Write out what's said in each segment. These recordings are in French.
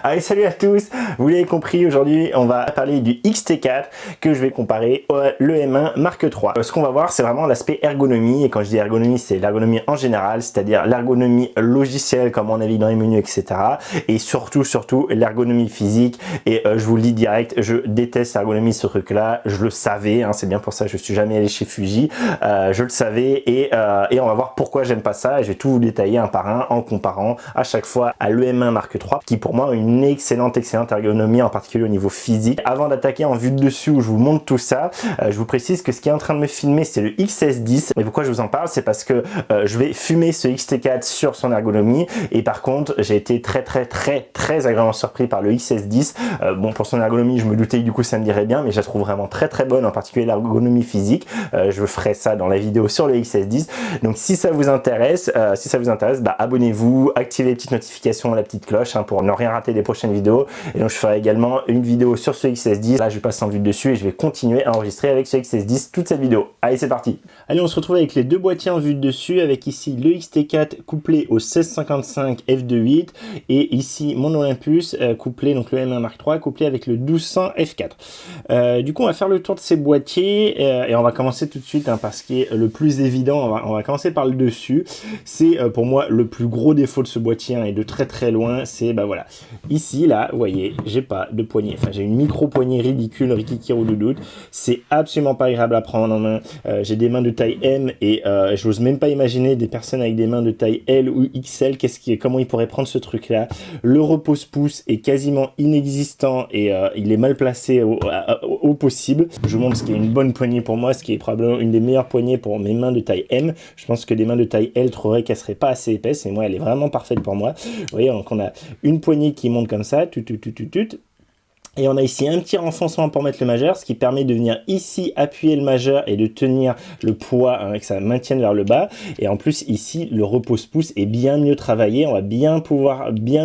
Allez, salut à tous. Vous l'avez compris, aujourd'hui on va parler du XT4 que je vais comparer au M1 Mark III. Ce qu'on va voir, c'est vraiment l'aspect ergonomie, et quand je dis ergonomie, c'est l'ergonomie en général, c'est-à-dire l'ergonomie logicielle, comment on navigue dans les menus, etc. Et surtout l'ergonomie physique. Et je vous le dis direct, je déteste l'ergonomie, ce truc là, je le savais, hein, c'est bien pour ça que je suis jamais allé chez Fuji, je le savais, et on va voir pourquoi j'aime pas ça, et je vais tout vous détailler un par un en comparant à chaque fois à l'E-M1 Mark III, qui pour moi a une excellente ergonomie, en particulier au niveau physique. Avant d'attaquer en vue de dessus où je vous montre tout ça, je vous précise que ce qui est en train de me filmer, c'est le XS10. Et pourquoi je vous en parle, c'est parce que je vais fumer ce XT4 sur son ergonomie, et par contre j'ai été très agréablement surpris par le XS10. Bon, pour son ergonomie, je me doutais que du coup ça me dirait bien, mais je la trouve vraiment très bonne, en particulier l'ergonomie physique. Je ferai ça dans la vidéo sur le XS10. Donc si ça vous intéresse, bah, abonnez-vous, activez les petites notifications, la petite cloche, hein, pour ne rien rater des prochaines vidéos. Et donc je ferai également une vidéo sur ce XS10. Là je passe en vue de dessus et je vais continuer à enregistrer avec ce XS10 toute cette vidéo. Allez, c'est parti. Allez, on se retrouve avec les deux boîtiers en vue de dessus, avec ici le XT4 couplé au 1655 f2.8 et ici mon Olympus couplé, donc le M1 Mark III couplé avec le 1200 f4. Du coup on va faire le tour de ces boîtiers et on va commencer tout de suite, hein, parce qu'il est le plus évident. On va commencer par le dessus. C'est pour moi le plus gros défaut de ce boîtier, hein, et de très loin. C'est bah voilà, ici là vous voyez, j'ai pas de poignée, enfin j'ai une micro poignée ridicule, rikiki doute. C'est absolument pas agréable à prendre en main. J'ai des mains de taille M et j'ose même pas imaginer des personnes avec des mains de taille L ou XL, comment ils pourraient prendre ce truc là. Le repose-pouce est quasiment inexistant et il est mal placé au possible. Je vous montre ce qui est une bonne poignée pour moi, ce qui est probablement une des meilleures poignées pour mes mains de taille M. Je pense que des mains de taille L trouveraient qu'elle serait pas assez épaisse, et moi elle est vraiment parfaite pour moi. Vous voyez, donc on a une poignée qui monte comme ça, et on a ici un petit renfoncement pour mettre le majeur, ce qui permet de venir ici appuyer le majeur et de tenir le poids, hein, que ça maintienne vers le bas. Et en plus ici le repose-pouce est bien mieux travaillé, on va bien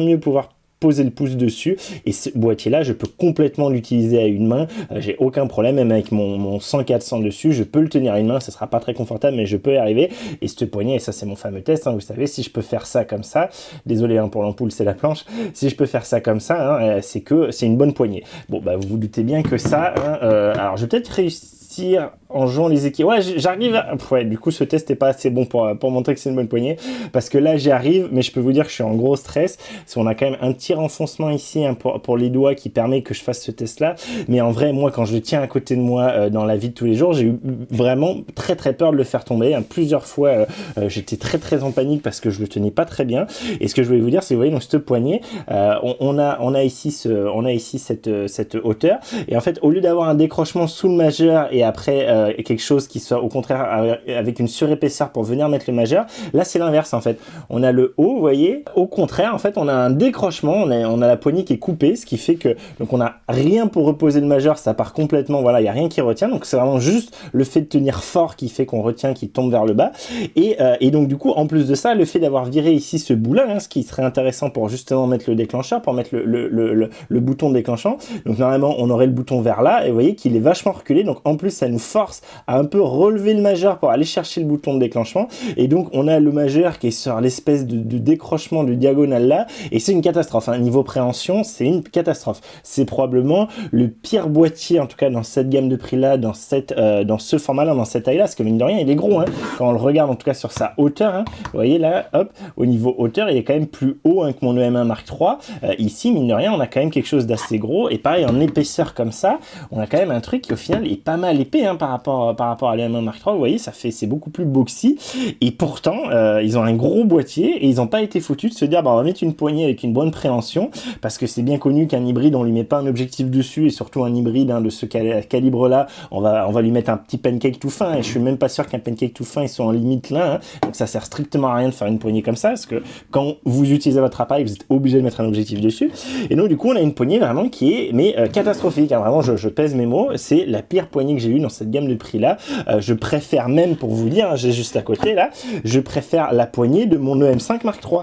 mieux pouvoir poser le pouce dessus, et ce boîtier là je peux complètement l'utiliser à une main, j'ai aucun problème, même avec mon 100-400 dessus je peux le tenir à une main. Ça sera pas très confortable mais je peux y arriver. Et cette poignée, et ça c'est mon fameux test, hein, vous savez, si je peux faire ça comme ça, désolé, hein, pour l'ampoule c'est la planche, si je peux faire ça comme ça, hein, c'est que c'est une bonne poignée. Bon bah vous vous doutez bien que ça, hein, alors je vais peut-être réussir en jouant les équipes. Ouais, j'arrive à... Ouais, du coup ce test est pas assez bon pour montrer que c'est une bonne poignée, parce que là j'y arrive, mais je peux vous dire que je suis en gros stress, parce qu'on a quand même un petit renfoncement ici, hein, pour les doigts, qui permet que je fasse ce test là. Mais en vrai, moi quand je le tiens à côté de moi dans la vie de tous les jours, j'ai eu vraiment très peur de le faire tomber, hein. Plusieurs fois j'étais très en panique parce que je le tenais pas très bien. Et ce que je voulais vous dire, c'est, vous voyez, donc cette poignée, on a ici cette hauteur, et en fait au lieu d'avoir un décrochement sous le majeur et après quelque chose qui soit au contraire avec une surépaisseur pour venir mettre le majeur, là c'est l'inverse en fait. On a le haut, vous voyez, au contraire en fait on a un décrochement, on a la poignée qui est coupée, ce qui fait que donc on a rien pour reposer le majeur, ça part complètement, voilà, il n'y a rien qui retient, donc c'est vraiment juste le fait de tenir fort qui fait qu'on retient, qui tombe vers le bas. Et donc du coup en plus de ça, le fait d'avoir viré ici ce bout là, hein, ce qui serait intéressant pour justement mettre le déclencheur, pour mettre le bouton déclenchant, donc normalement on aurait le bouton vers là, et vous voyez qu'il est vachement reculé, donc en plus ça nous force à un peu relever le majeur pour aller chercher le bouton de déclenchement, et donc on a le majeur qui est sur l'espèce de décrochement de diagonale là, et c'est une catastrophe, hein. Niveau préhension c'est une catastrophe. C'est probablement le pire boîtier, en tout cas dans cette gamme de prix là, dans ce format là, dans cette taille là, parce que mine de rien il est gros, hein. Quand on le regarde en tout cas sur sa hauteur, hein, vous voyez là, hop, au niveau hauteur il est quand même plus haut, hein, que mon M1 Mark III. Ici mine de rien on a quand même quelque chose d'assez gros, et pareil en épaisseur comme ça, on a quand même un truc qui au final est pas mal épais, hein, par rapport à l'M1 Mark III. Vous voyez, c'est beaucoup plus boxy, et pourtant ils ont un gros boîtier et ils n'ont pas été foutus de se dire bah on va mettre une poignée avec une bonne préhension, parce que c'est bien connu qu'un hybride on lui met pas un objectif dessus, et surtout un hybride, hein, de ce calibre là, on va lui mettre un petit pancake tout fin, et je suis même pas sûr qu'un pancake tout fin ils sont en limite là, hein. Donc ça sert strictement à rien de faire une poignée comme ça, parce que quand vous utilisez votre appareil vous êtes obligé de mettre un objectif dessus, et donc du coup on a une poignée vraiment qui est catastrophique, hein. Vraiment je pèse mes mots, c'est la pire poignée que j'ai eue dans cette gamme de prix là. Je préfère même, pour vous dire, hein, j'ai juste à côté là, je préfère la poignée de mon EM5 Mark III,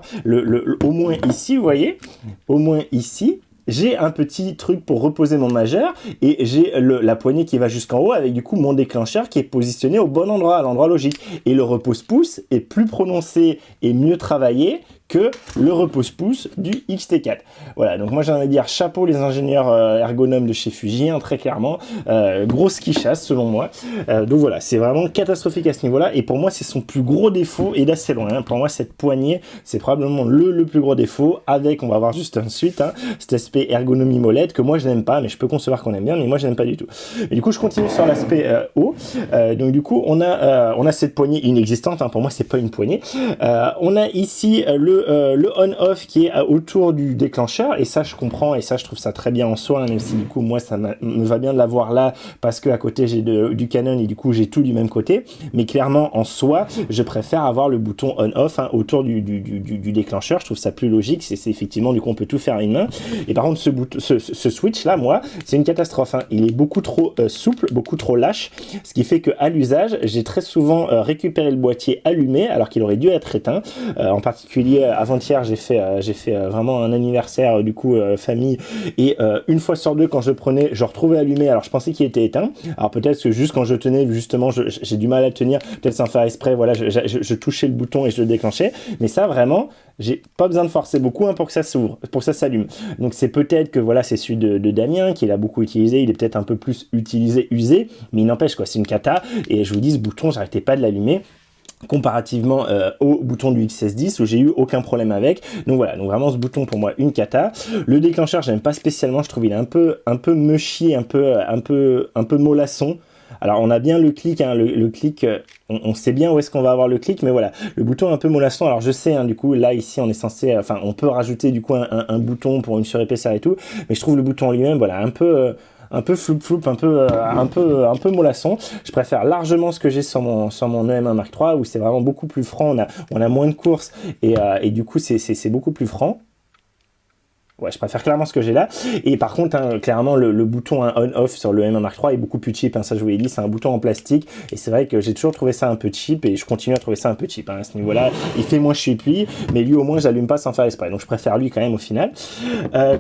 au moins ici, vous voyez, au moins ici j'ai un petit truc pour reposer mon majeur et j'ai la poignée qui va jusqu'en haut avec du coup mon déclencheur qui est positionné au bon endroit, à l'endroit logique. Et le repose-pouce est plus prononcé et mieux travaillé que le repose-pouce du XT4. Voilà, donc moi j'ai envie de dire chapeau les ingénieurs ergonomes de chez Fuji, hein, très clairement, grosse quichasse selon moi. Donc voilà, c'est vraiment catastrophique à ce niveau-là, et pour moi c'est son plus gros défaut, et d'assez loin, hein. Pour moi cette poignée, c'est probablement le plus gros défaut, avec, on va voir juste ensuite, hein, cet aspect ergonomie molette, que moi je n'aime pas, mais je peux concevoir qu'on aime bien, mais moi je n'aime pas du tout. Et du coup je continue sur l'aspect haut, donc du coup on a cette poignée inexistante, hein, pour moi c'est pas une poignée. On a ici le on-off qui est autour du déclencheur, et ça je comprends, et ça je trouve ça très bien en soi, hein, même si du coup moi ça me va bien de l'avoir là, parce que à côté j'ai du Canon, et du coup j'ai tout du même côté, mais clairement en soi je préfère avoir le bouton on-off, hein, autour du déclencheur. Je trouve ça plus logique, c'est effectivement du coup on peut tout faire à une main. Et par contre ce switch là, moi c'est une catastrophe, hein. Il est beaucoup trop souple, beaucoup trop lâche, ce qui fait que à l'usage j'ai très souvent récupéré le boîtier allumé alors qu'il aurait dû être éteint. En particulier avant-hier j'ai fait vraiment un anniversaire du coup famille, et une fois sur deux quand je le prenais je retrouvais allumé alors je pensais qu'il était éteint. Alors peut-être que juste quand je tenais, justement j'ai du mal à tenir, peut-être sans faire exprès, voilà, je touchais le bouton et je le déclenchais, mais ça vraiment j'ai pas besoin de forcer beaucoup, hein, pour que ça s'ouvre, pour que ça s'allume. Donc c'est peut-être que voilà, c'est celui de Damien qui l'a beaucoup utilisé, il est peut-être un peu plus utilisé, usé, mais il n'empêche quoi, c'est une cata. Et je vous dis, ce bouton j'arrêtais pas de l'allumer, comparativement au bouton du XS10 où j'ai eu aucun problème avec. Donc voilà, donc vraiment ce bouton pour moi une cata. Le déclencheur j'aime pas spécialement, je trouve il est un peu mushy, un peu mollasson. Alors on a bien le clic, hein, le clic, on sait bien où est-ce qu'on va avoir le clic, mais voilà, le bouton est un peu mollasson. Alors je sais, hein, du coup là ici on est censé, enfin on peut rajouter du coup un bouton pour une surépaisseur et tout, mais je trouve le bouton lui-même, voilà, un peu floup, un peu mollasson. Je préfère largement ce que j'ai sur mon EM1 Mark III, où c'est vraiment beaucoup plus franc, on a moins de courses, et du coup c'est beaucoup plus franc. Ouais, je préfère clairement ce que j'ai là. Et par contre, hein, clairement, le bouton, hein, on-off sur le M1 Mark III est beaucoup plus cheap, hein, ça je vous l'ai dit, c'est un bouton en plastique, et c'est vrai que j'ai toujours trouvé ça un peu cheap, et je continue à trouver ça un peu cheap, hein, à ce niveau-là. Il fait moins chupi, mais lui au moins j'allume pas sans faire exprès, donc je préfère lui quand même au final.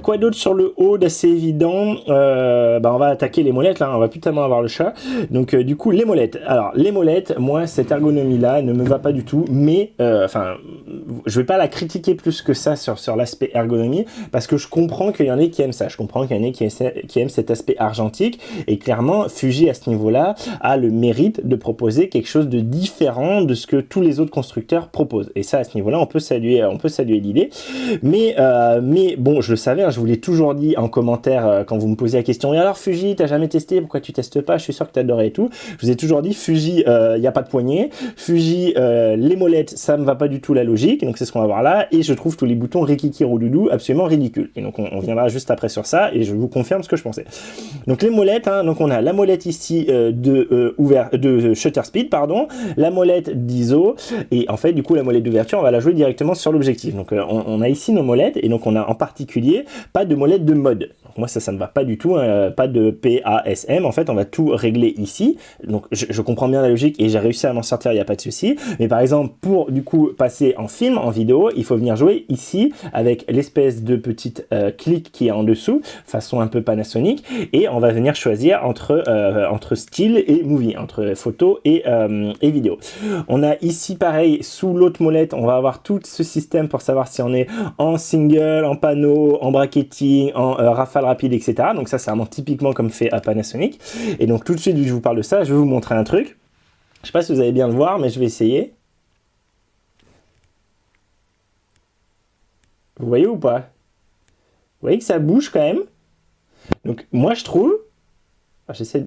Quoi d'autre sur le haut d'assez évident? On va attaquer les molettes, là, on va plus tellement avoir le chat. Donc du coup, les molettes. Alors, les molettes, moi, cette ergonomie-là ne me va pas du tout, mais, je vais pas la critiquer plus que ça sur l'aspect ergonomie, parce que je comprends qu'il y en ait qui aiment ça, je comprends qu'il y en ait qui aiment cet aspect argentique, et clairement Fuji à ce niveau-là a le mérite de proposer quelque chose de différent de ce que tous les autres constructeurs proposent, et ça à ce niveau-là on peut saluer l'idée, mais bon, je le savais, hein, je vous l'ai toujours dit en commentaire quand vous me posiez la question, et alors Fuji t'as jamais testé, pourquoi tu testes pas, je suis sûr que t'adorais et tout. Je vous ai toujours dit Fuji, il n'y a pas de poignée, Fuji, les molettes ça me va pas du tout la logique, donc c'est ce qu'on va voir là, et je trouve tous les boutons rikiki roudoudou absolument ridicules. Et donc on viendra juste après sur ça, et je vous confirme ce que je pensais. Donc les molettes, hein, donc on a la molette ici de shutter speed, pardon, la molette d'ISO, et en fait du coup la molette d'ouverture on va la jouer directement sur l'objectif. Donc on a ici nos molettes, et donc on a en particulier pas de molette de mode. Donc moi ça me va pas du tout, hein, pas de PASM, en fait on va tout régler ici. Donc je comprends bien la logique et j'ai réussi à m'en sortir, il n'y a pas de souci. Mais par exemple pour du coup passer en film, en vidéo, il faut venir jouer ici avec l'espèce de petite clic qui est en dessous, façon un peu Panasonic, et on va venir choisir entre style et movie, entre photo et vidéo. On a ici pareil, sous l'autre molette, on va avoir tout ce système pour savoir si on est en single, en panneau, en bracketing, en rafale rapide, etc. Donc ça c'est vraiment typiquement comme fait à Panasonic. Et donc tout de suite, vu que je vous parle de ça, je vais vous montrer un truc. Je sais pas si vous allez bien le voir, mais je vais essayer. Vous voyez ou pas? Vous voyez que ça bouge quand même. Donc moi je trouve, j'essaie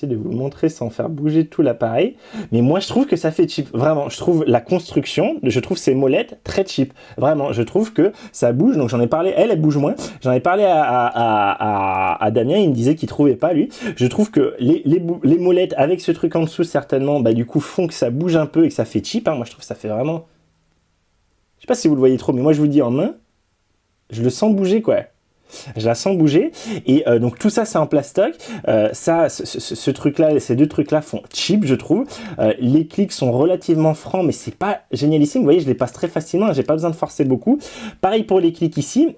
de vous le montrer sans faire bouger tout l'appareil, mais moi je trouve que ça fait cheap, vraiment. Je trouve la construction, je trouve ces molettes très cheap, vraiment. Je trouve que ça bouge, donc j'en ai parlé, elle bouge moins, j'en ai parlé à Damien, il me disait qu'il trouvait pas lui. Je trouve que les molettes avec ce truc en dessous certainement, du coup font que ça bouge un peu et que ça fait cheap, hein. Moi je trouve que ça fait vraiment, je sais pas si vous le voyez trop, mais moi je vous dis en main, je le sens bouger quoi. Je la sens bouger, et donc tout ça c'est en plastoc. Ce truc là, ces deux trucs là font cheap je trouve. Les clics sont relativement francs, mais c'est pas génialissime. Vous voyez, je les passe très facilement, j'ai pas besoin de forcer beaucoup. Pareil pour les clics ici,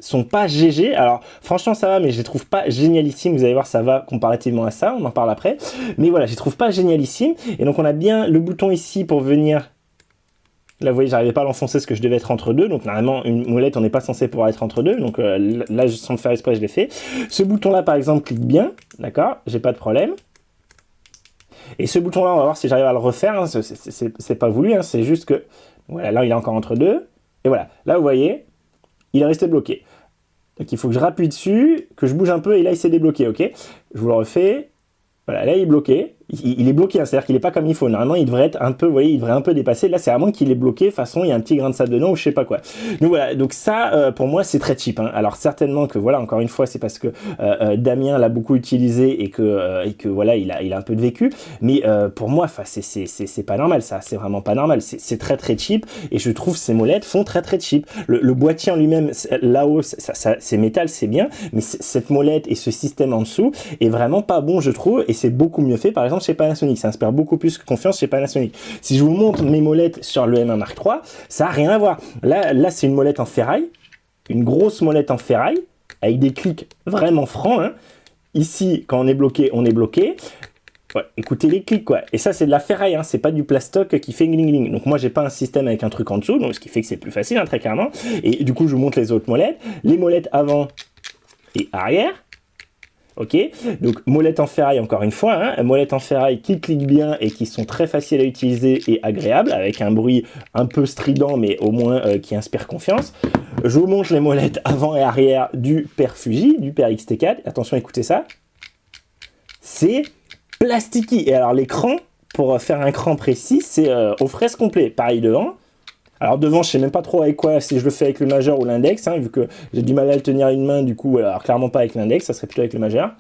sont pas GG. Alors franchement ça va, mais je les trouve pas génialissimes. Vous allez voir, ça va comparativement à ça, on en parle après. Mais voilà, je les trouve pas génialissimes. Et donc on a bien le bouton ici pour venir. Là vous voyez, j'arrivais pas à l'enfoncer parce que je devais être entre deux. Donc normalement une molette on n'est pas censé pouvoir être entre deux. Donc là sans le faire exprès je l'ai fait. Ce bouton là par exemple clique bien, d'accord, j'ai pas de problème. Et ce bouton là on va voir si j'arrive à le refaire, hein. C'est pas voulu, hein. C'est juste que voilà, là il est encore entre deux. Et voilà, là vous voyez, il est resté bloqué. Donc il faut que je rappuie dessus, que je bouge un peu et là il s'est débloqué, ok. Je vous le refais. Voilà, là il est bloqué. Il est bloqué, hein, c'est-à-dire qu'il n'est pas comme il faut. Normalement, il devrait être un peu, vous voyez, il devrait un peu dépasser. Là, c'est à moins qu'il est bloqué. De toute façon, il y a un petit grain de sable dedans ou je sais pas quoi. Donc voilà, donc ça, pour moi, c'est très cheap, hein. Alors certainement que voilà, encore une fois, c'est parce que Damien l'a beaucoup utilisé et que voilà, il a un peu de vécu. Mais pour moi, enfin, c'est pas normal, ça. C'est vraiment pas normal. C'est très très cheap et je trouve ces molettes font très très cheap. Le boîtier en lui-même, là-haut, c'est métal, c'est bien, mais cette molette et ce système en dessous est vraiment pas bon, je trouve, et c'est beaucoup mieux fait. Par exemple, chez Panasonic, ça inspire beaucoup plus confiance chez Panasonic. Si je vous montre mes molettes sur le M1 Mark III, ça n'a rien à voir. Là c'est une molette en ferraille, une grosse molette en ferraille, avec des clics vraiment francs, hein. Ici, quand on est bloqué, on est bloqué. Ouais, écoutez les clics, quoi. Et ça, c'est de la ferraille, hein. C'est pas du plastoc qui fait gling gling. Donc moi, j'ai pas un système avec un truc en dessous, donc ce qui fait que c'est plus facile, hein, très clairement. Et du coup, je vous montre les autres molettes. Les molettes avant et arrière. Ok, donc molette en ferraille encore une fois, hein, molette en ferraille qui cliquent bien et qui sont très faciles à utiliser et agréables, avec un bruit un peu strident mais au moins qui inspire confiance. Je vous montre les molettes avant et arrière du Père Fuji, du Père XT4. Attention, écoutez ça. C'est plastiqué. Et alors l'écran, pour faire un cran précis, c'est aux fraises complet. Pareil devant. Alors devant, je sais même pas trop avec quoi, si je le fais avec le majeur ou l'index, hein, vu que j'ai du mal à le tenir à une main, du coup, alors clairement pas avec l'index, ça serait plutôt avec le majeur.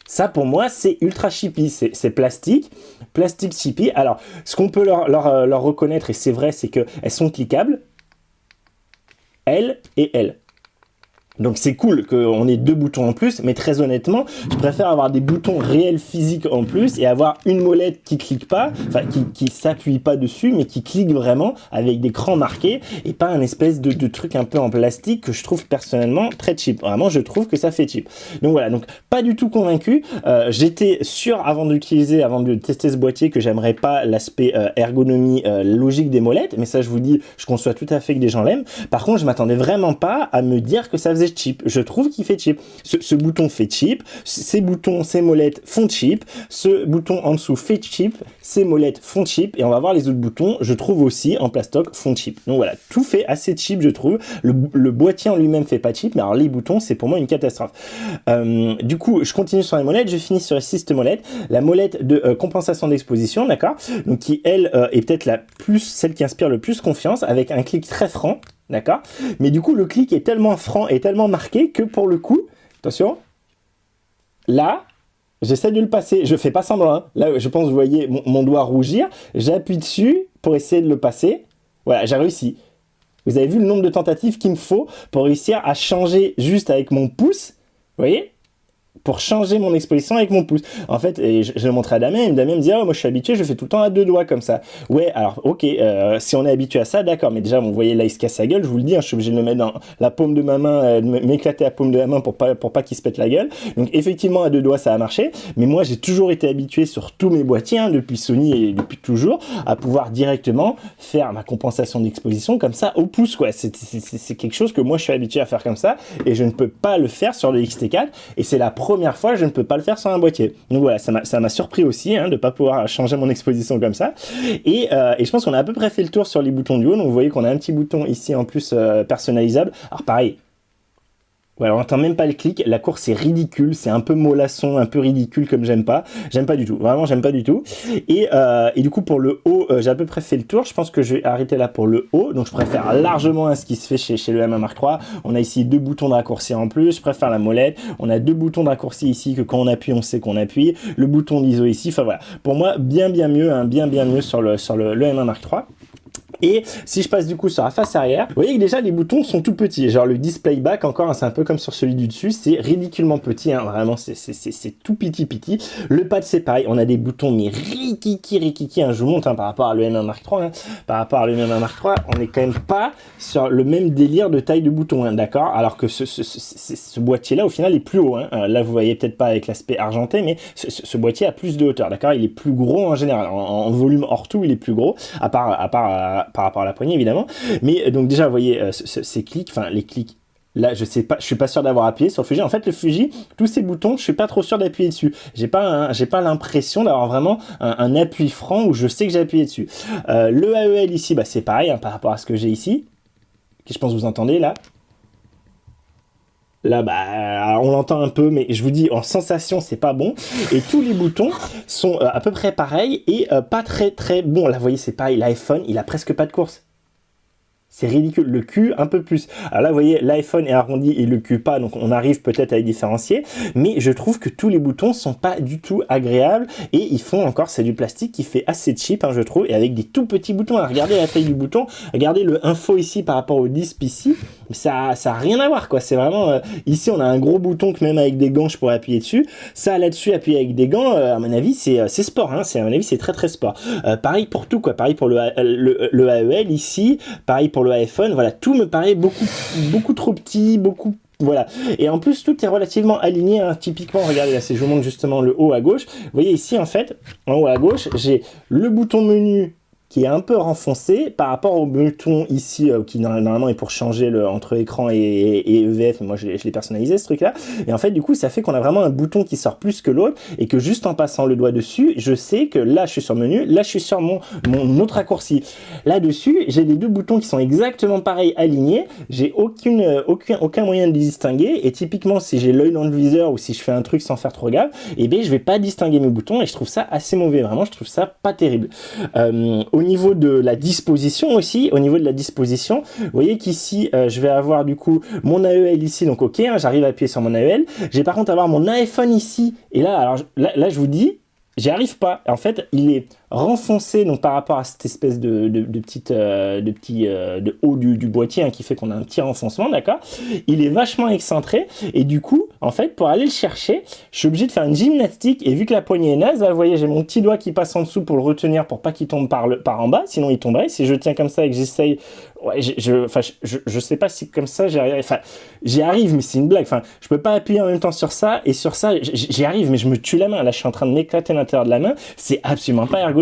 Ça, pour moi, c'est ultra chippy, c'est plastique chippy. Alors, ce qu'on peut leur reconnaître, et c'est vrai, c'est qu'elles sont cliquables, L et L. Donc c'est cool qu'on ait deux boutons en plus, mais très honnêtement, je préfère avoir des boutons réels physiques en plus et avoir une molette qui clique pas, enfin qui s'appuie pas dessus, mais qui clique vraiment avec des crans marqués et pas un espèce de truc un peu en plastique que je trouve personnellement très cheap. Vraiment, je trouve que ça fait cheap. Donc voilà, donc pas du tout convaincu. J'étais sûr avant de tester ce boîtier que j'aimerais pas l'aspect ergonomie logique des molettes, mais ça je vous dis, je conçois tout à fait que des gens l'aiment. Par contre, je m'attendais vraiment pas à me dire que ça faisait cheap. Je trouve qu'il fait cheap. Ce bouton fait cheap, ces boutons, ces molettes font cheap, ce bouton en dessous fait cheap, ces molettes font cheap, et on va voir les autres boutons, je trouve aussi en plastoc font cheap. Donc voilà, tout fait assez cheap, je trouve. Le boîtier en lui-même fait pas cheap, mais alors les boutons, c'est pour moi une catastrophe. Du coup, je continue sur les molettes, je finis sur les 6 molettes. La molette de compensation d'exposition, d'accord, donc qui elle est peut-être celle qui inspire le plus confiance, avec un clic très franc. D'accord? Mais du coup, le clic est tellement franc et tellement marqué que pour le coup, attention, là, j'essaie de le passer. Je fais pas semblant, hein. Là, je pense que vous voyez mon doigt rougir. J'appuie dessus pour essayer de le passer. Voilà, j'ai réussi. Vous avez vu le nombre de tentatives qu'il me faut pour réussir à changer juste avec mon pouce. Vous voyez? Pour changer mon exposition avec mon pouce. En fait, et je le montrais à Damien, et Damien me dit, oh, moi je suis habitué, je fais tout le temps à 2 doigts comme ça. Ouais, alors ok, si on est habitué à ça, d'accord, mais déjà, vous voyez là, il se casse la gueule, je vous le dis, hein, je suis obligé de le mettre dans la paume de ma main, m'éclater la paume de la main pour pas qu'il se pète la gueule. Donc effectivement, à 2 doigts, ça a marché, mais moi j'ai toujours été habitué sur tous mes boîtiers, hein, depuis Sony et depuis toujours, à pouvoir directement faire ma compensation d'exposition comme ça au pouce, quoi. C'est quelque chose que moi je suis habitué à faire comme ça, et je ne peux pas le faire sur le XT4, et c'est la première fois je ne peux pas le faire sur un boîtier. Donc voilà, ça m'a surpris aussi, hein, de pas pouvoir changer mon exposition comme ça. Et je pense qu'on a à peu près fait le tour sur les boutons du haut. Donc vous voyez qu'on a un petit bouton ici en plus personnalisable. Alors pareil, voilà, on n'entend même pas le clic, la course est ridicule, c'est un peu mollasson, un peu ridicule comme j'aime pas du tout, vraiment j'aime pas du tout. Et du coup pour le haut, j'ai à peu près fait le tour, je pense que je vais arrêter là pour le haut, donc je préfère largement à ce qui se fait chez le M1 Mark III. On a ici 2 boutons de raccourci en plus, je préfère la molette, on a 2 boutons de raccourci ici que quand on appuie on sait qu'on appuie, le bouton d'ISO ici, enfin voilà, pour moi bien mieux, hein, bien mieux sur le M1 Mark III. Et si je passe du coup sur la face arrière, vous voyez que déjà les boutons sont tout petits. Genre le display back encore, hein, c'est un peu comme sur celui du dessus, c'est ridiculement petit, hein, vraiment c'est tout petit. Le pad c'est pareil, on a des boutons mais rikiki, hein, je vous montre hein, par rapport à le M1 Mark III, hein, par rapport à le M1 Mark III, on n'est quand même pas sur le même délire de taille de bouton, hein, d'accord? Alors que ce boîtier là au final est plus haut, hein. Là vous voyez peut-être pas avec l'aspect argenté, mais ce boîtier a plus de hauteur, d'accord? Il est plus gros en général, en volume hors tout il est plus gros, à part par rapport à la poignée évidemment. Mais donc déjà vous voyez ces clics, enfin les clics. Là, je sais pas, je suis pas sûr d'avoir appuyé sur le Fuji. En fait, le Fuji, tous ces boutons, je suis pas trop sûr d'appuyer dessus. J'ai pas l'impression d'avoir vraiment un appui franc où je sais que j'ai appuyé dessus. Le AEL ici, bah, c'est pareil hein, par rapport à ce que j'ai ici. Que je pense que vous entendez là. Là, bah, on l'entend un peu, mais je vous dis, en sensation, c'est pas bon. Et tous les boutons sont à peu près pareils et pas très bons. Là, vous voyez, c'est pareil. L'iPhone, il a presque pas de course. C'est ridicule, le cul un peu plus. Alors là, vous voyez, l'iPhone est arrondi et le cul pas, donc on arrive peut-être à les différencier, mais je trouve que tous les boutons sont pas du tout agréables et ils font encore, c'est du plastique qui fait assez cheap, hein, je trouve, et avec des tout petits boutons. Alors, regardez la taille du bouton, regardez le info ici par rapport au disp ici, ça a rien à voir, quoi. C'est vraiment, ici on a un gros bouton que même avec des gants je pourrais appuyer dessus. Ça là-dessus, appuyer avec des gants, à mon avis, c'est sport, hein. À mon avis, c'est très sport. Pareil pour tout, quoi. Pareil pour le AEL ici, pareil pour le iPhone, voilà, tout me paraît beaucoup trop petit, voilà. Et en plus, tout est relativement aligné, hein. Typiquement, regardez là, si je vous montre justement le haut à gauche, vous voyez ici, en fait, en haut à gauche, j'ai le bouton menu qui est un peu renfoncé par rapport au bouton ici qui normalement est pour changer entre écran et EVF, mais moi je l'ai personnalisé ce truc là, et en fait du coup ça fait qu'on a vraiment un bouton qui sort plus que l'autre et que juste en passant le doigt dessus, je sais que là je suis sur menu, là je suis sur mon autre raccourci. Là dessus j'ai les deux boutons qui sont exactement pareils alignés, j'ai aucun moyen de les distinguer, et typiquement si j'ai l'œil dans le viseur ou si je fais un truc sans faire trop gaffe, et bien je vais pas distinguer mes boutons et je trouve ça assez mauvais, vraiment je trouve ça pas terrible. Au niveau de la disposition aussi, vous voyez qu'ici, je vais avoir du coup mon AEL ici, donc ok, hein, j'arrive à appuyer sur mon AEL. J'ai par contre avoir mon iPhone ici, et là, alors là je vous dis, j'y arrive pas. En fait, il est renfoncé donc par rapport à cette espèce de haut du boîtier, hein, qui fait qu'on a un petit renfoncement, d'accord. Il est vachement excentré et du coup en fait pour aller le chercher je suis obligé de faire une gymnastique, et vu que la poignée est naze, là vous voyez j'ai mon petit doigt qui passe en dessous pour le retenir pour pas qu'il tombe par en bas, sinon il tomberait. Si je tiens comme ça et que j'essaye, ouais, je sais pas si comme ça j'y arrive, enfin j'y arrive mais c'est une blague, enfin je peux pas appuyer en même temps sur ça et sur ça, j'y arrive mais je me tue la main, là je suis en train de m'éclater l'intérieur de la main, c'est absolument pas ergonomique.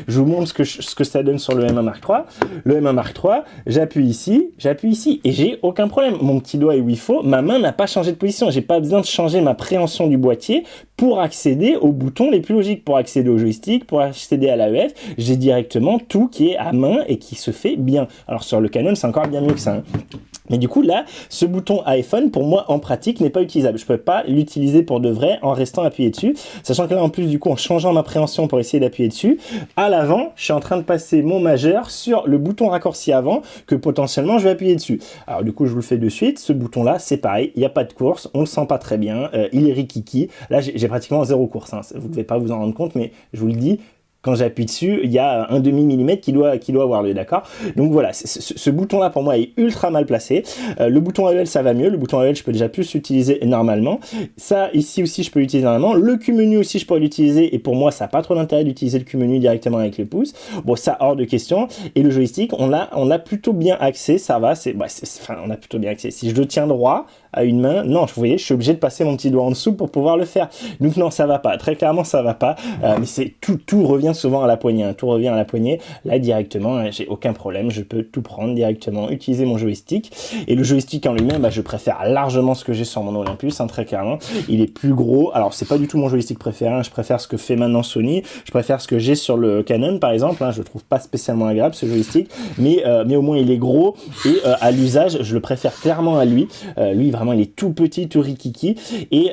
Je vous montre ce que ça donne sur le M1 Mark III. Le M1 Mark III, j'appuie ici et j'ai aucun problème. Mon petit doigt est où il faut, ma main n'a pas changé de position. J'ai pas besoin de changer ma préhension du boîtier pour accéder aux boutons les plus logiques, pour accéder au joystick, pour accéder à l'AEF. J'ai directement tout qui est à main et qui se fait bien. Alors sur le Canon, c'est encore bien mieux que ça, hein. Mais du coup là, ce bouton iPhone pour moi en pratique n'est pas utilisable. Je peux pas l'utiliser pour de vrai en restant appuyé dessus. Sachant que là en plus du coup en changeant ma préhension pour essayer d'appuyer dessus, à l'avant, je suis en train de passer mon majeur sur le bouton raccourci avant que potentiellement je vais appuyer dessus. Alors du coup je vous le fais de suite. Ce bouton là c'est pareil, il n'y a pas de course, on le sent pas très bien, il est rikiki. Là j'ai pratiquement 0 course, hein. Vous ne devez pas vous en rendre compte mais je vous le dis, quand j'appuie dessus, il y a un demi-millimètre qui doit avoir lieu, d'accord? Donc voilà, ce bouton-là, pour moi, est ultra mal placé. Le bouton AEL, ça va mieux. Le bouton AEL, je peux déjà plus l'utiliser normalement. Ça, ici aussi, je peux l'utiliser normalement. Le Q-menu aussi, je pourrais l'utiliser. Et pour moi, ça n'a pas trop d'intérêt d'utiliser le Q-menu directement avec les pouces. Bon, ça, hors de question. Et le joystick, on l'a plutôt bien axé. Ça va, enfin, on a plutôt bien axé. Si je le tiens droit à une main, non, vous voyez, je suis obligé de passer mon petit doigt en dessous pour pouvoir le faire. Donc non, ça va pas. Très clairement, ça va pas. Mais c'est tout revient souvent à la poignée, hein. Tout revient à la poignée. Là directement, hein, j'ai aucun problème, je peux tout prendre directement, utiliser mon joystick. Et le joystick en lui-même, bah, je préfère largement ce que j'ai sur mon Olympus, hein, très clairement. Il est plus gros. Alors c'est pas du tout mon joystick préféré, hein. Je préfère ce que fait maintenant Sony. Je préfère ce que j'ai sur le Canon par exemple, hein. Je le trouve pas spécialement agréable ce joystick, mais au moins il est gros et à l'usage, je le préfère clairement à lui. Lui vraiment il est tout petit, tout rikiki et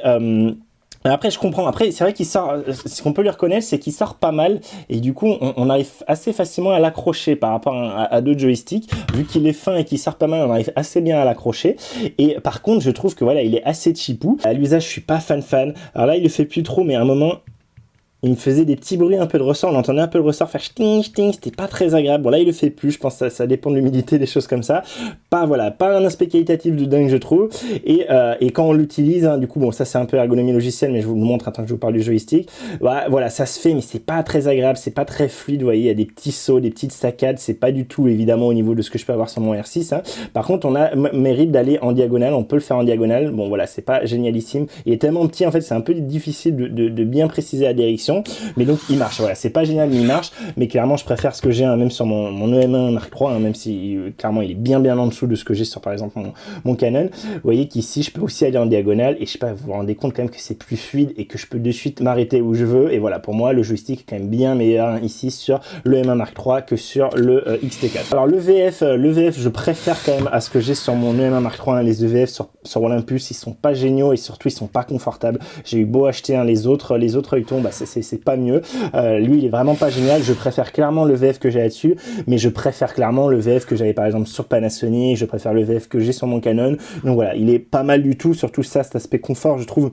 après je comprends, après c'est vrai qu'il sort, ce qu'on peut lui reconnaître c'est qu'il sort pas mal et du coup on arrive assez facilement à l'accrocher par rapport à d'autres joysticks, vu qu'il est fin et qu'il sort pas mal on arrive assez bien à l'accrocher. Et par contre je trouve que voilà il est assez cheapou, à l'usage je suis pas fan, alors là il le fait plus trop mais à un moment il me faisait des petits bruits un peu de ressort, on entendait un peu le ressort faire ch'ting ch'ting, c'était pas très agréable. Bon là il le fait plus, je pense que ça dépend de l'humidité, des choses comme ça. Pas voilà, pas un aspect qualitatif de dingue je trouve. Et quand on l'utilise, hein, du coup bon ça c'est un peu ergonomie logicielle, mais je vous le montre tant que je vous parle du joystick. Voilà ça se fait, mais c'est pas très agréable, c'est pas très fluide. Vous voyez il y a des petits sauts, des petites saccades, c'est pas du tout évidemment au niveau de ce que je peux avoir sur mon R6. Hein. Par contre on a mérite d'aller en diagonale, on peut le faire en diagonale. Bon voilà c'est pas génialissime, il est tellement petit en fait c'est un peu difficile de bien préciser la direction. Mais donc il marche, voilà, c'est pas génial mais il marche, mais clairement je préfère ce que j'ai hein, même sur mon EM1 Mark III, hein, même si clairement il est bien en dessous de ce que j'ai sur par exemple mon Canon. Vous voyez qu'ici je peux aussi aller en diagonale et je sais pas, vous vous rendez compte quand même que c'est plus fluide et que je peux de suite m'arrêter où je veux. Et voilà, pour moi le joystick est quand même bien meilleur hein, ici sur le M1 Mark III que sur le XT4. Alors le VF je préfère quand même à ce que j'ai sur mon EM1 Mark III, hein, les EVF sur Olympus ils sont pas géniaux et surtout ils sont pas confortables. J'ai eu beau acheter hein, les autres Euton, bah c'est pas mieux. Lui il est vraiment pas génial, je préfère clairement le VF que j'ai là-dessus, mais je préfère clairement le VF que j'avais par exemple sur Panasonic, je préfère le VF que j'ai sur mon Canon. Donc voilà, il est pas mal du tout, surtout ça, cet aspect confort je trouve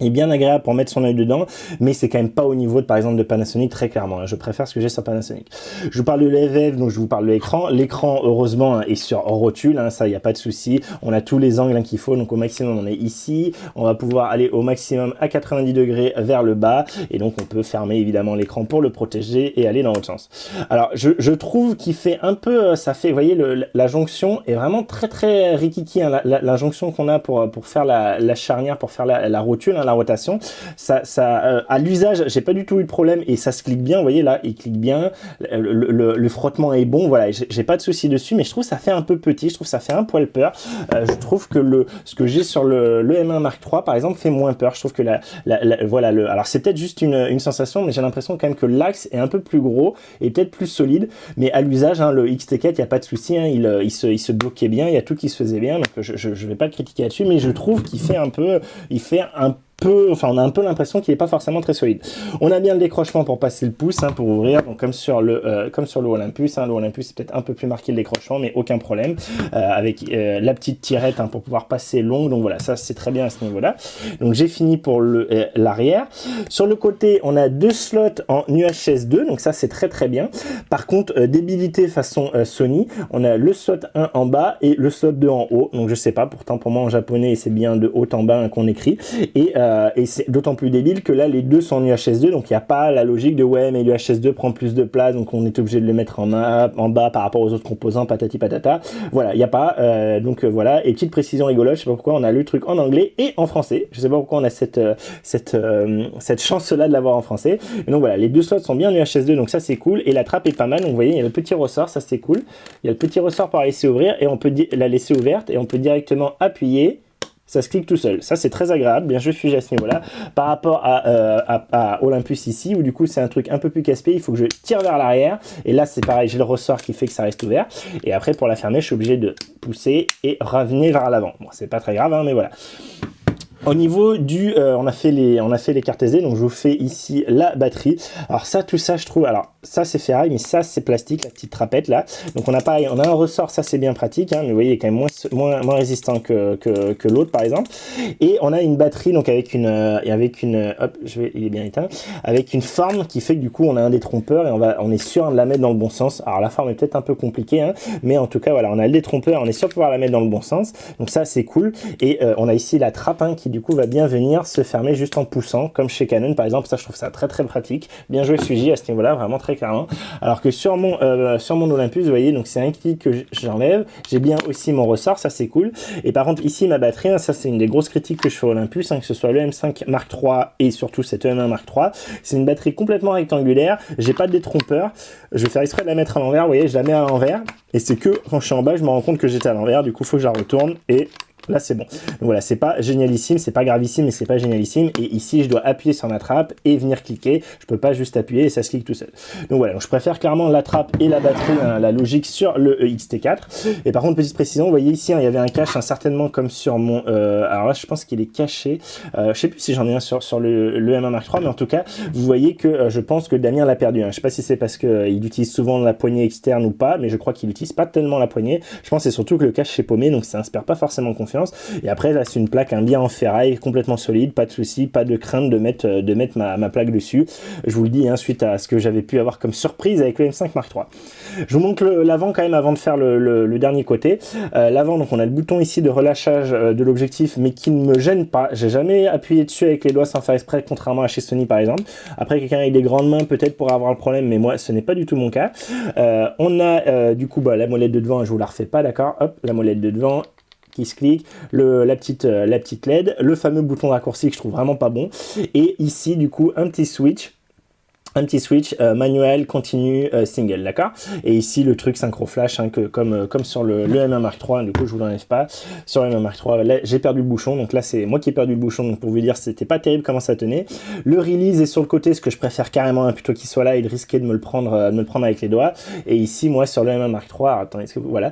est bien agréable pour mettre son œil dedans, mais c'est quand même pas au niveau de par exemple de Panasonic très clairement, hein. Je préfère ce que j'ai sur Panasonic. Je vous parle de l'EVF, donc je vous parle de l'écran. L'écran heureusement hein, est sur rotule, hein, ça il n'y a pas de souci. On a tous les angles hein, qu'il faut, donc au maximum on est ici, on va pouvoir aller au maximum à 90 degrés vers le bas, et donc on peut fermer évidemment l'écran pour le protéger et aller dans l'autre sens. Alors je trouve qu'il fait un peu, ça fait, vous voyez la jonction est vraiment très rikiki, hein, la jonction qu'on a pour faire la charnière, pour faire la rotule, hein, la rotation, ça à l'usage j'ai pas du tout eu de problème et ça se clique bien. Vous voyez là il clique bien, le frottement est bon, voilà, j'ai pas de souci dessus, mais je trouve ça fait un peu petit, je trouve ça fait un poil peur. Je trouve que ce que j'ai sur le M1 Mark III par exemple fait moins peur. Je trouve que voilà alors c'est peut-être juste une sensation, mais j'ai l'impression quand même que l'axe est un peu plus gros et peut-être plus solide, mais à l'usage hein, le XT4 il y a pas de souci, hein, il se bloquait bien, il y a tout qui se faisait bien, donc je vais pas le critiquer là-dessus, mais je trouve qu'il fait un peu, enfin on a un peu l'impression qu'il n'est pas forcément très solide. On a bien le décrochement pour passer le pouce, hein, pour ouvrir, donc comme sur le Olympus, hein, le Olympus c'est peut-être un peu plus marqué le décrochement, mais aucun problème, avec la petite tirette hein, pour pouvoir passer long, donc voilà, ça c'est très bien à ce niveau-là. Donc j'ai fini pour l'arrière. Sur le côté, on a deux slots en UHS 2, donc ça c'est très bien. Par contre, débilité façon Sony, on a le slot 1 en bas et le slot 2 en haut, donc je sais pas, pourtant pour moi en japonais c'est bien de haut en bas hein, qu'on écrit, et c'est d'autant plus débile que là les deux sont en UHS 2, donc il n'y a pas la logique de ouais mais l'UHS 2 prend plus de place donc on est obligé de le mettre en bas par rapport aux autres composants, patati patata, voilà, il n'y a pas, voilà. Et petite précision rigolote, je sais pas pourquoi on a le truc en anglais et en français, je sais pas pourquoi on a cette chance là de l'avoir en français, et donc voilà, les deux slots sont bien en UHS 2, donc ça c'est cool, et la trappe est pas mal, donc vous voyez il y a le petit ressort, ça c'est cool, il y a le petit ressort pour la laisser ouvrir et on peut la laisser ouverte et on peut directement appuyer. Ça se clique tout seul, ça c'est très agréable, bien je suis à ce niveau là, par rapport à Olympus ici, où du coup c'est un truc un peu plus casse-pied, il faut que je tire vers l'arrière, et là c'est pareil, j'ai le ressort qui fait que ça reste ouvert, et après pour la fermer je suis obligé de pousser et revenir vers l'avant. Bon c'est pas très grave hein, mais voilà. Au niveau du, on a fait les cartes SD, donc je vous fais ici la batterie. Alors ça, tout ça, je trouve, alors ça c'est ferraille, mais ça c'est plastique, la petite trapette là. Donc on a pareil, on a un ressort, ça c'est bien pratique, hein, mais vous voyez, il est quand même moins résistant que l'autre par exemple. Et on a une batterie, donc avec une, hop, il est bien éteint, avec une forme qui fait que du coup on a un détrompeur et on est sûr de la mettre dans le bon sens. Alors la forme est peut-être un peu compliquée, hein, mais en tout cas voilà, on a le détrompeur, on est sûr de pouvoir la mettre dans le bon sens. Donc ça c'est cool. Et on a ici la trappe hein, qui du coup va bien venir se fermer juste en poussant, comme chez Canon par exemple. Ça je trouve ça très pratique. Bien joué Suji à ce niveau-là, vraiment très clairement. Alors que sur mon Olympus, vous voyez, donc c'est un clic que j'enlève. J'ai bien aussi mon ressort, ça c'est cool. Et par contre ici ma batterie, hein, ça c'est une des grosses critiques que je fais au Olympus, hein, que ce soit le M5 Mark III et surtout cette M1 Mark III. C'est une batterie complètement rectangulaire. J'ai pas de détrompeur. Je vais faire exprès de la mettre à l'envers. Vous voyez, je la mets à l'envers. Et c'est que quand je suis en bas, je me rends compte que j'étais à l'envers. Du coup, il faut que je la retourne et là c'est bon. Donc voilà, c'est pas génialissime, c'est pas gravissime, mais c'est pas génialissime. Et ici je dois appuyer sur ma trappe et venir cliquer. Je peux pas juste appuyer et ça se clique tout seul. Donc voilà, donc je préfère clairement la trappe et la batterie, hein, la logique sur le XT4. Et par contre, petite précision, vous voyez ici, hein, il y avait un cache, hein, certainement comme sur mon. Alors là, je pense qu'il est caché. Je sais plus si j'en ai un sur le M1 Mark III, mais en tout cas, vous voyez que je pense que Damien l'a perdu. Hein. Je sais pas si c'est parce qu'il utilise souvent la poignée externe ou pas, mais je crois qu'il utilise pas tellement la poignée. Je pense que c'est surtout que le cache est paumé, donc ça inspire pas forcément confiance. confiance. Et après là c'est une plaque bien en ferraille, complètement solide, pas de souci, pas de crainte de mettre ma plaque dessus. Je vous le dis, hein, suite à ce que j'avais pu avoir comme surprise avec le M5 Mark III. Je vous montre l'avant quand même avant de faire le dernier côté. L'avant, donc on a le bouton ici de relâchage de l'objectif, mais qui ne me gêne pas. J'ai jamais appuyé dessus avec les doigts sans faire exprès, contrairement à chez Sony par exemple. Après, quelqu'un avec des grandes mains peut-être pourra avoir le problème, mais moi ce n'est pas du tout mon cas. On a du coup la molette de devant, je vous la refais pas, d'accord. Hop, la molette de devant qui se clique, la petite LED, le fameux bouton de raccourci que je trouve vraiment pas bon, et ici du coup un petit switch manuel, continu, single, d'accord. Et ici le truc synchro flash, hein, comme sur le M1 Mark III, du coup je vous l'enlève pas. Sur le M1 Mark III, là j'ai perdu le bouchon, donc là c'est moi qui ai perdu le bouchon, donc pour vous dire c'était pas terrible comment ça tenait. Le release est sur le côté, ce que je préfère carrément, hein, plutôt qu'il soit là et de risquer de me le prendre avec les doigts. Et ici moi sur le M1 Mark III, attendez, voilà,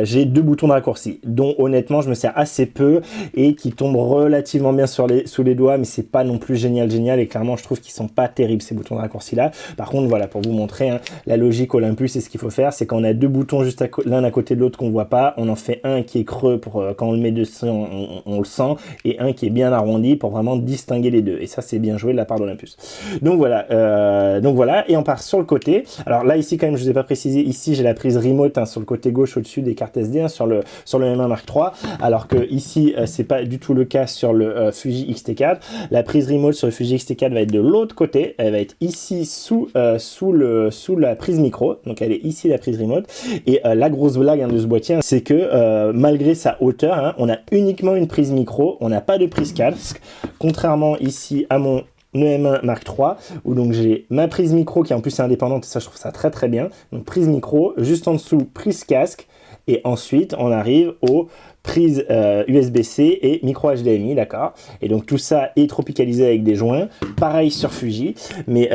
j'ai deux boutons de raccourci, dont honnêtement je me sers assez peu et qui tombent relativement bien sous les doigts, mais c'est pas non plus génial, et clairement je trouve qu'ils sont pas terribles ces boutons de raccourci là. Par contre voilà, pour vous montrer, hein, la logique Olympus, et ce qu'il faut faire, c'est qu'on a deux boutons juste l'un à côté de l'autre qu'on voit pas, on en fait un qui est creux pour quand on le met dessus on le sent, et un qui est bien arrondi pour vraiment distinguer les deux, et ça c'est bien joué de la part d'Olympus. Donc voilà, et on part sur le côté. Alors là ici quand même je vous ai pas précisé, ici j'ai la prise remote, hein, sur le côté gauche au-dessus des cartes SD, hein, sur le M1 Mark III, alors que ici c'est pas du tout le cas sur le Fuji X-T4. La prise remote sur le Fuji X-T4 va être de l'autre côté, elle va être ici sous la prise micro, donc elle est ici la prise remote. Et la grosse blague, hein, de ce boîtier, c'est que malgré sa hauteur, hein, on a uniquement une prise micro, on n'a pas de prise casque, contrairement ici à mon M1 Mark III, où donc j'ai ma prise micro qui en plus est indépendante, et ça je trouve ça très très bien. Donc prise micro, juste en dessous prise casque, et ensuite on arrive aux prises USB-C et micro HDMI, d'accord. Et donc tout ça est tropicalisé avec des joints, pareil sur Fuji, mais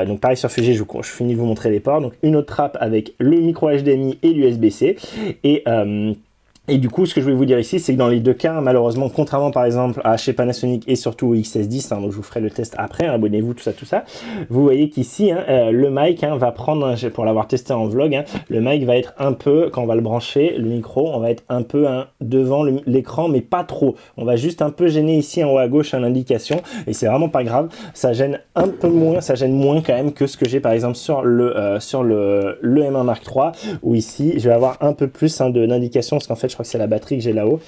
donc pareil sur Fuji, je finis de vous montrer les ports. Donc une autre trappe avec le micro HDMI et l'USB-C, et du coup, ce que je voulais vous dire ici, c'est que dans les deux cas, malheureusement, contrairement par exemple à chez Panasonic et surtout au XS10, hein, donc je vous ferai le test après, hein, abonnez-vous, tout ça, vous voyez qu'ici, hein, le mic, hein, va prendre, pour l'avoir testé en vlog, hein, le mic va être un peu, quand on va le brancher, le micro, on va être un peu, hein, devant l'écran, mais pas trop. On va juste un peu gêner ici en haut à gauche, l'indication, et c'est vraiment pas grave, ça gêne un peu moins, ça gêne moins quand même que ce que j'ai par exemple sur le M1 Mark III, où ici, je vais avoir un peu plus, hein, d'indication, parce qu'en fait, je crois que c'est la batterie que j'ai là-haut.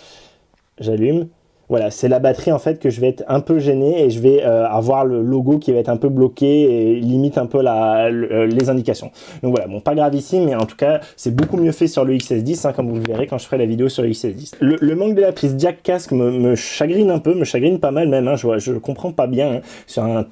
J'allume. Voilà, c'est la batterie en fait que je vais être un peu gêné, et je vais avoir le logo qui va être un peu bloqué et limite un peu les indications. Donc voilà, bon, pas grave ici, mais en tout cas c'est beaucoup mieux fait sur le XS10, hein, comme vous le verrez quand je ferai la vidéo sur le XS10. Le manque de la prise jack casque me chagrine un peu, me chagrine pas mal même, hein, je comprends pas bien, hein, sur une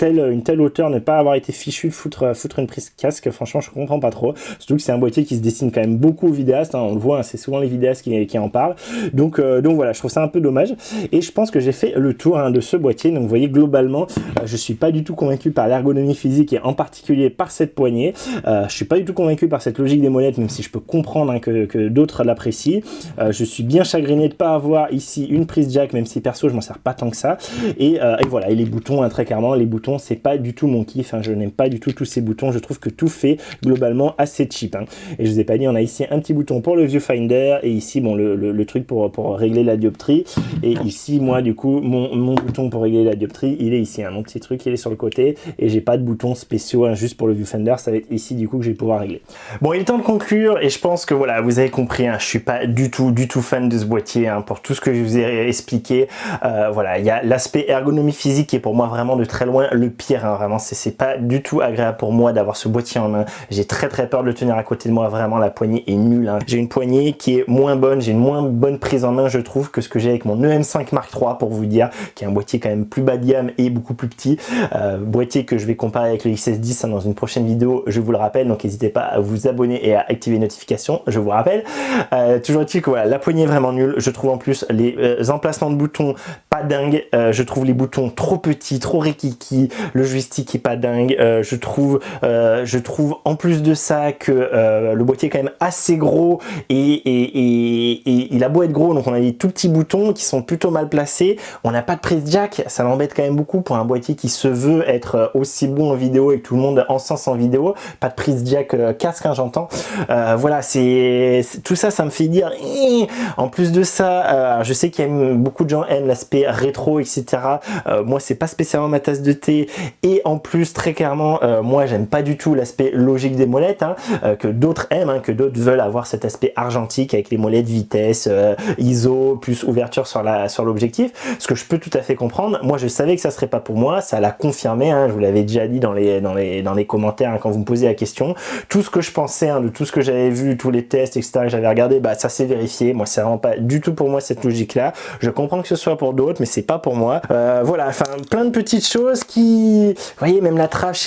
telle hauteur, ne pas avoir été fichu de foutre une prise casque, franchement je comprends pas trop, surtout que c'est un boîtier qui se destine quand même beaucoup aux vidéastes, hein, on le voit, hein, c'est souvent les vidéastes qui en parlent, donc voilà, je trouve ça un peu dommage, et je pense que j'ai fait le tour, hein, de ce boîtier. Donc vous voyez, globalement je suis pas du tout convaincu par l'ergonomie physique, et en particulier par cette poignée. Je suis pas du tout convaincu par cette logique des molettes, même si je peux comprendre, hein, que d'autres l'apprécient. Je suis bien chagriné de pas avoir ici une prise jack, même si perso je m'en sers pas tant que ça, et voilà. Et les boutons, hein, très clairement les boutons c'est pas du tout mon kiff, hein. Je n'aime pas du tout tous ces boutons, je trouve que tout fait globalement assez cheap, hein. Et je vous ai pas dit, on a ici un petit bouton pour le viewfinder, et ici bon le truc pour régler la dioptrie, et ici moi du coup mon bouton pour régler la dioptrie il est ici, hein, mon petit truc il est sur le côté, et j'ai pas de boutons spéciaux, hein, juste pour le viewfinder, ça va être ici du coup que je vais pouvoir régler. Bon, il est temps de conclure, et je pense que voilà, vous avez compris, hein, je suis pas du tout fan de ce boîtier, hein, pour tout ce que je vous ai expliqué. Voilà, il y a l'aspect ergonomie physique qui est pour moi vraiment de très loin le pire, hein, vraiment c'est pas du tout agréable pour moi d'avoir ce boîtier en main. J'ai très peur de le tenir à côté de moi, vraiment la poignée est nulle, hein. J'ai une poignée qui est moins bonne, j'ai une moins bonne prise en main je trouve que ce que j'ai avec mon EM5 Mark III, pour vous dire, qui est un boîtier quand même plus bas de gamme et beaucoup plus petit, boîtier que je vais comparer avec le XS10, hein, dans une prochaine vidéo, je vous le rappelle, donc n'hésitez pas à vous abonner et à activer les notifications, je vous rappelle. Toujours est-il que voilà, la poignée est vraiment nulle, je trouve en plus les emplacements de boutons pas dingue. Je trouve les boutons trop petits, trop rikiki. Le joystick est pas dingue. Je trouve en plus de ça que le boîtier est quand même assez gros et il a beau être gros, donc on a des tout petits boutons qui sont plutôt mal placés. On n'a pas de prise jack, ça m'embête quand même beaucoup pour un boîtier qui se veut être aussi bon en vidéo et que tout le monde encense en vidéo. Pas de prise jack casque, hein, j'entends. Voilà, tout ça, ça me fait dire. En plus de ça, je sais qu'il y a beaucoup de gens aiment l'aspect rétro, etc. Moi, c'est pas spécialement ma tasse de thé. Et en plus, très clairement, moi, j'aime pas du tout l'aspect logique des molettes, hein, que d'autres aiment, hein, que d'autres veulent avoir cet aspect argentique avec les molettes vitesse, ISO, plus ouverture sur l'objectif. Ce que je peux tout à fait comprendre. Moi, je savais que ça serait pas pour moi. Ça l'a confirmé. Hein, je vous l'avais déjà dit dans les commentaires, hein, quand vous me posiez la question. Tout ce que je pensais, hein, de tout ce que j'avais vu, tous les tests, etc. que j'avais regardé, bah ça s'est vérifié. Moi, c'est vraiment pas du tout pour moi cette logique-là. Je comprends que ce soit pour d'autres, mais c'est pas pour moi. Voilà, enfin, plein de petites choses qui, vous voyez, même la trave, je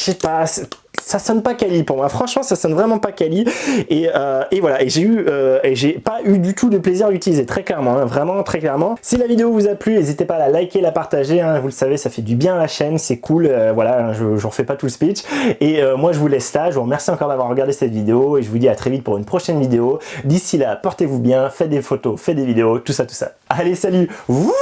sais pas, ça sonne pas quali pour moi. Franchement, ça sonne vraiment pas quali. Et voilà. Et j'ai pas eu du tout de plaisir à l'utiliser, très clairement, hein, vraiment très clairement. Si la vidéo vous a plu, n'hésitez pas à la liker, la partager. Hein, vous le savez, ça fait du bien à la chaîne, c'est cool. Voilà, hein, je refais pas tout le speech. Et moi, je vous laisse là. Je vous remercie encore d'avoir regardé cette vidéo et je vous dis à très vite pour une prochaine vidéo. D'ici là, portez-vous bien, faites des photos, faites des vidéos, tout ça, tout ça. Allez, salut. Wouh.